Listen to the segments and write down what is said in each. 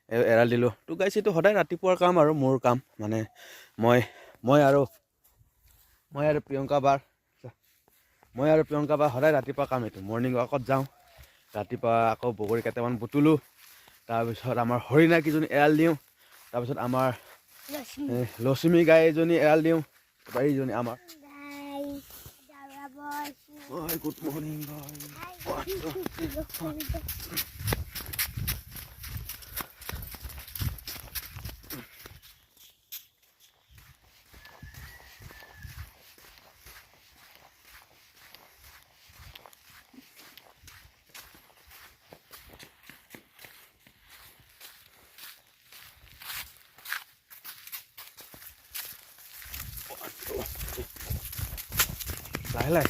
এৰাল দিলোঁ। তো গাইছ এইটো সদায় ৰাতিপুৱাৰ কাম আৰু মোৰ কাম মানে মই আৰু প্ৰিয়ংকা বাৰ সদায় ৰাতিপুৱা কাম এইটো। মৰ্ণিং ৱাকত যাওঁ, ৰাতিপুৱা আকৌ বগৰী কেইটামান বুটলোঁ, তাৰপিছত আমাৰ হৰিণাকেইজনী এৰাল দিওঁ, তাৰপিছত আমাৰ লক্ষ্মী গাই এজনী এৰাল দিওঁ, এইজনী আমাৰ গুড মৰ্ণিং লাহে লাহে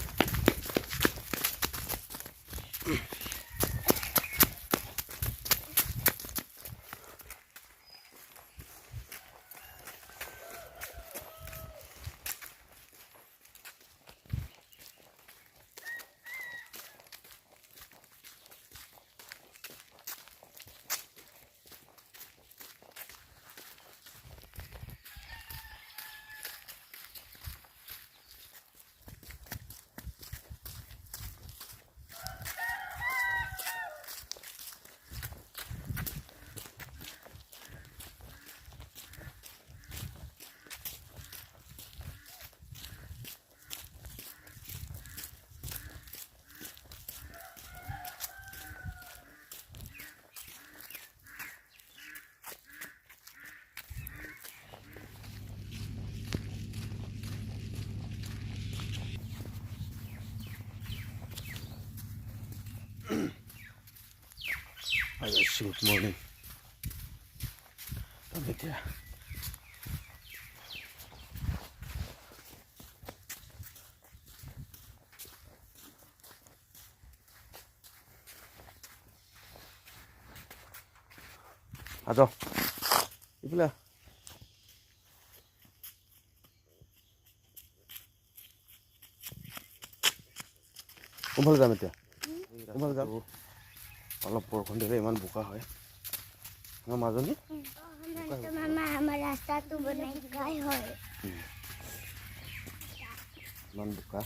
গুড মৰ্ণিং। এতিয়া আজ এইফালে কোনফালে যাম এতিয়া? কোনফালে যাম? অলপ বৰষুণ দিলে ইমান বোকা হয় আমাৰ মাজনী। আমাৰ ৰাস্তাটো বনাই হয় ইমান বোকা।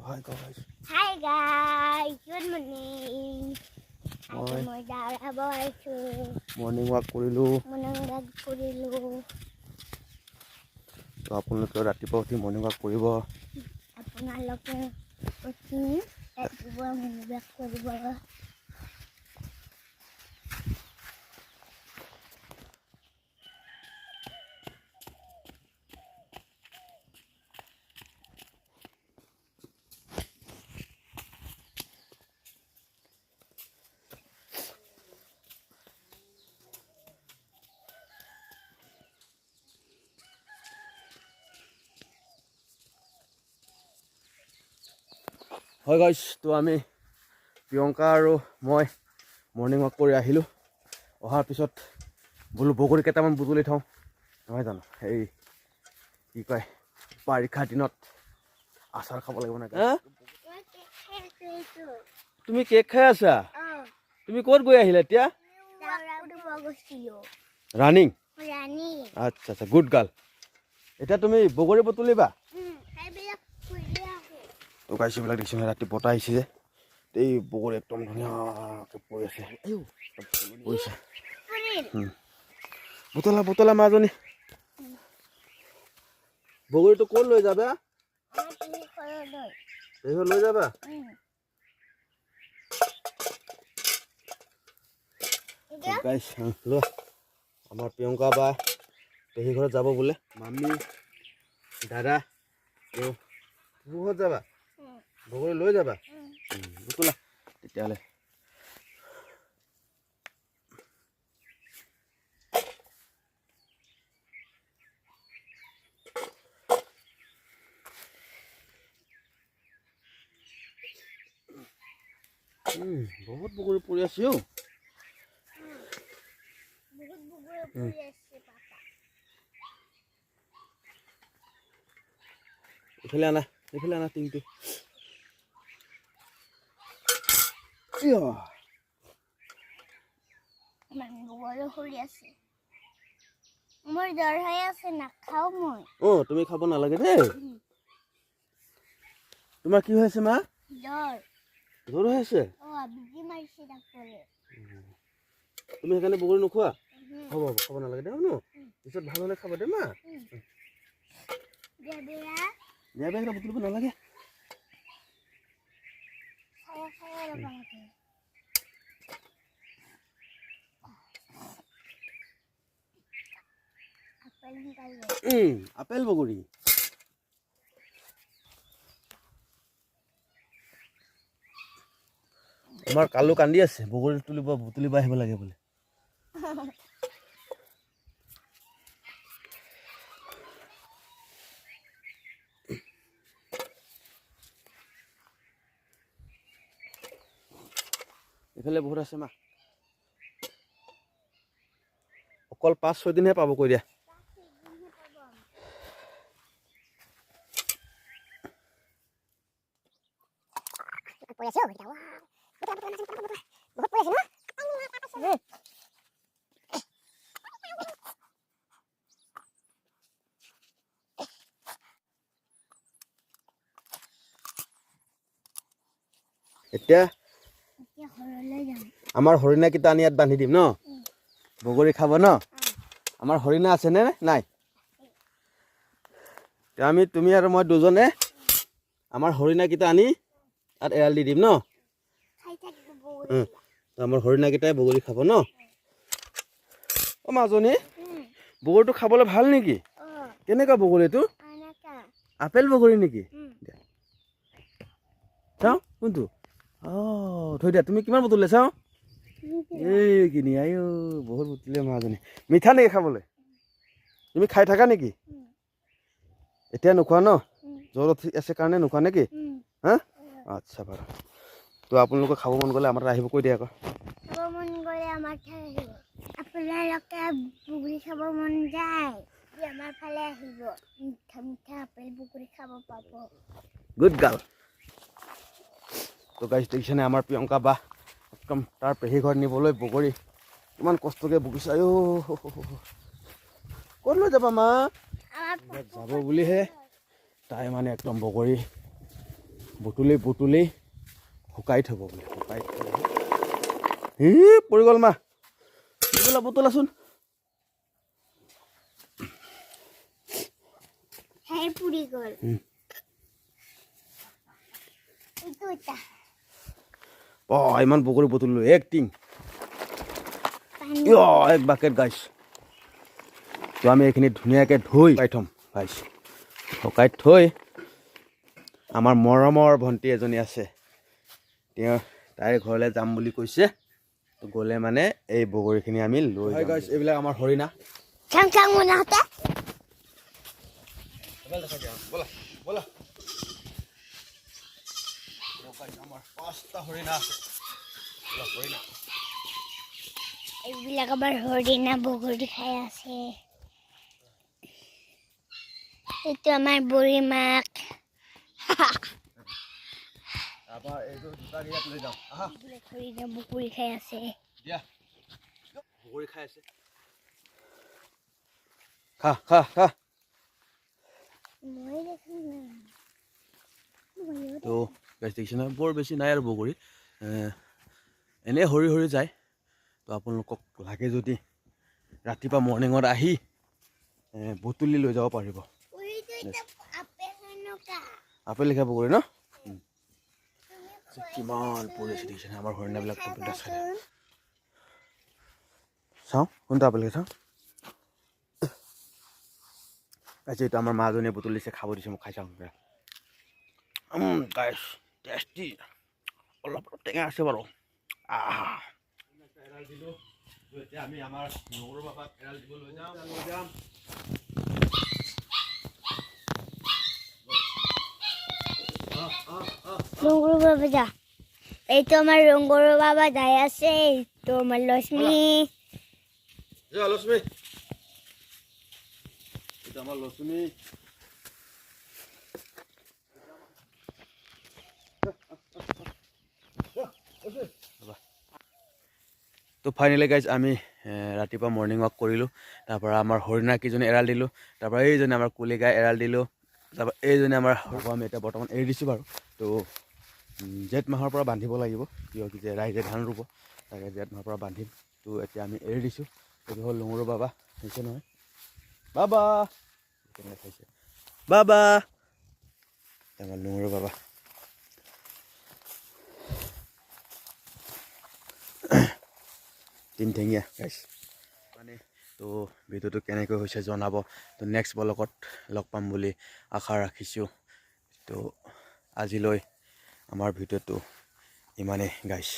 Hi guys. Hi guys, good morning. মই যাব আহিছোঁ। মৰ্ণিং ৱাক কৰিলোঁ। তো আপোনালোকে ৰাতিপুৱা উঠি মৰ্ণিং ৱাক কৰিব। আপোনালোকে উঠি ৰাতিপুৱা মৰ্ণিং ৱাক কৰিব। হয় গাইছ, তো আমি প্ৰিয়ংকা আৰু মই মৰ্ণিং ৱাক কৰি আহিলোঁ। অহাৰ পিছত বোলো বগৰী কেইটামান বুটলি থওঁ, নহয় জানো? এই কি কয়, বাৰিষাৰ দিনত আচাৰ খাব লাগিব না। তুমি কেক খাই আছা? তুমি ক'ত গৈ আহিলা এতিয়া? ৰানিং? আচ্ছা আচ্ছা, গুড গাৰ্ল। এতিয়া তুমি বগৰী বুটলিবা? তো গাইছবিলাক দেখিছোঁ ৰাতি বতাহ আহিছে যে, এই বগৰী একদম ধুনীয়াকৈ পৰি আছে। পৰিছে বুতলা বুতলা মাজনী বগৰীটো ক'ত লৈ যাবা লৈ যাবা গাইছ লোৱা আমাৰ প্ৰিয়ংকা বা পেহী ঘৰত যাব বোলে মামী দাদা ঘৰত যাবা বগৰী লৈ যাবা বুতলা তেতিয়াহ'লে বহুত বগৰী পৰি আছে অ এইফালে আনা টিংটো মোৰ জ্বৰ হৈ আছে নাখাও মই তুমি খাব নালাগে দেই তোমাৰ কি হৈ আছে মা জ্বৰ হৈ আছে তুমি সেইকাৰণে বগৰী নোখোৱা হ'ব খাব নালাগে দে ন পিছত ভাল হ'লে খাবা দে মা বিয়া বিয়া বুটলিব নালাগে আপেল বগৰী আমাৰ কালু কান্দি আছে বগৰী বুটলিব আহিব লাগে বোলে এইফালে বহুত আছে মা অকল 5-6 দিনহে পাব কৈ দিয়া এতিয়া আমাৰ হৰিণা কেইটা আনি ইয়াত বান্ধি দিম ন বগৰী খাব ন আমাৰ হৰিণা আছে নে নাই তুমি আৰু মই দুজনে আমাৰ হৰিণা কেইটা আনি ইয়াত এৰাল দি দিম ন আমাৰ হৰিণা কেইটাই বগৰী খাব ন অ মাজনী বগৰীটো খাবলৈ ভাল নেকি কেনেকুৱা বগৰীটো আপেল বগৰী নেকি চাওঁ কোনটো থৈ দিয়া তুমি কিমান বুটলিলে চাওঁ এই কিনি আইও বহুত বুটলিলে মাজনী মিঠা নেকি খাবলৈ তুমি খাই থাকা নেকি এতিয়া নোখোৱা ন জ্বৰ উঠি আছে কাৰণে নোখোৱা নেকি হা আচ্ছা বাৰু তো আপোনালোকে খাব মন গ'লে আমাৰ তাত আহিব কৈ দিয়া আকৌ খাব মন গ'লে আমাৰ ঠাই আহিব আপোনালোকে বগৰী খাব মন যায় আমাৰ ফালে আহিব মিঠা মিঠা আপেল বগৰী খাব পাব গুড গাৰ্ল তো গাইছ দেখিছেনে আমাৰ প্ৰিয়ংকা বা একদম তাৰ পেহী ঘৰত নিবলৈ বগৰী ইমান কষ্টকৈ বগিছে আইও ক'ত লৈ যাবা মা যাব বুলিহে তাই মানে একদম বগৰী বুটলি শুকাই থ'ব বোলে শুকাই থ'ব পৰি গ'ল মা বুটলাচোন পুৰি গ'ল ইমান বগৰী বুটলিলোঁ এক টিং এক বাকেট গাইছ তো আমি এইখিনি ধুনীয়াকৈ ধুই শুকাই থ'ম গাইছ শুকাই থৈ আমাৰ মৰমৰ ভণ্টি এজনী আছে তাইৰ ঘৰলৈ যাম বুলি কৈছে গ'লে মানে এই বগৰীখিনি আমি লৈ যাম গাইছ এইবিলাক আমাৰ হৰিণা ব'লা আমাৰ 5টা হৰিণা আছে হৰিণা এইবিলাক আমাৰ হৰিণা বগৰী খাই আছে এইটো আমাৰ বুঢ়ী মাক হৰিণা বগৰী খাই আছে বগৰী খাই আছে খা তো গাইছ দেখিছে নহয় বৰ বেছি নাই আৰু বগৰী এনেই সৰি যায় তো আপোনালোকক লাগে যদি ৰাতিপুৱা মৰ্ণিঙত আহি বুটলি লৈ যাব পাৰিব। আপেল লিখা বগৰী ন কিমান পৰিছে দেখিছে আমাৰ হৰিণাবিলাক চাওঁ কোনটো আপেল চাওঁ। আচ্ছা এইটো আমাৰ মাজনীয়ে বুটলিছে খাব দিছে মোক খাই চাওঁ গাইছ টেষ্টি অলপ টেঙা আছে বাৰু এৰাল দিলোঁ এতিয়া আমি আমাৰ নগৰ বাবাক এৰাল দিব লৈ যাম রঙ্গুর বাবা যা এই তো আমার রঙ্গুর বাবা যায় আছে এই তো আমার লক্ষ্মী লক্ষ্মী এটা আমার লক্ষ্মী তো ফাইনেলি গাইজ আমি ৰাতিপুৱা মৰ্ণিং ৱাক কৰিলোঁ তাৰপৰা আমাৰ হৰিণা কেইজনী এৰাল দিলোঁ তাৰপৰা এইজনী আমাৰ কুলি গাই এৰাল দিলোঁ তাৰপৰা এইজনী আমাৰ আমি এতিয়া বৰ্তমান এৰি দিছোঁ বাৰু তো জেঠ মাহৰ পৰা বান্ধিব লাগিব কিয় কি যে ৰাইজে ধান ৰুব তাকে জেঠ মাহৰ পৰা বান্ধিম তো এতিয়া আমি এৰি দিছোঁ এইটো হ'ল লুঙুৰু বাবা হৈছে নহয় বাবা কেনেকৈ খাইছে বাবা আমাৰ লুঙুৰু বাবা তিনিঠেঙীয়া গাইছ মানে তো ভিডিঅ'টো কেনেকৈ হৈছে জনাব তো নেক্সট ব্লগত লগ পাম বুলি আশা ৰাখিছোঁ তো আজিলৈ আমাৰ ভিডিঅ'টো ইমানেই গাইছ।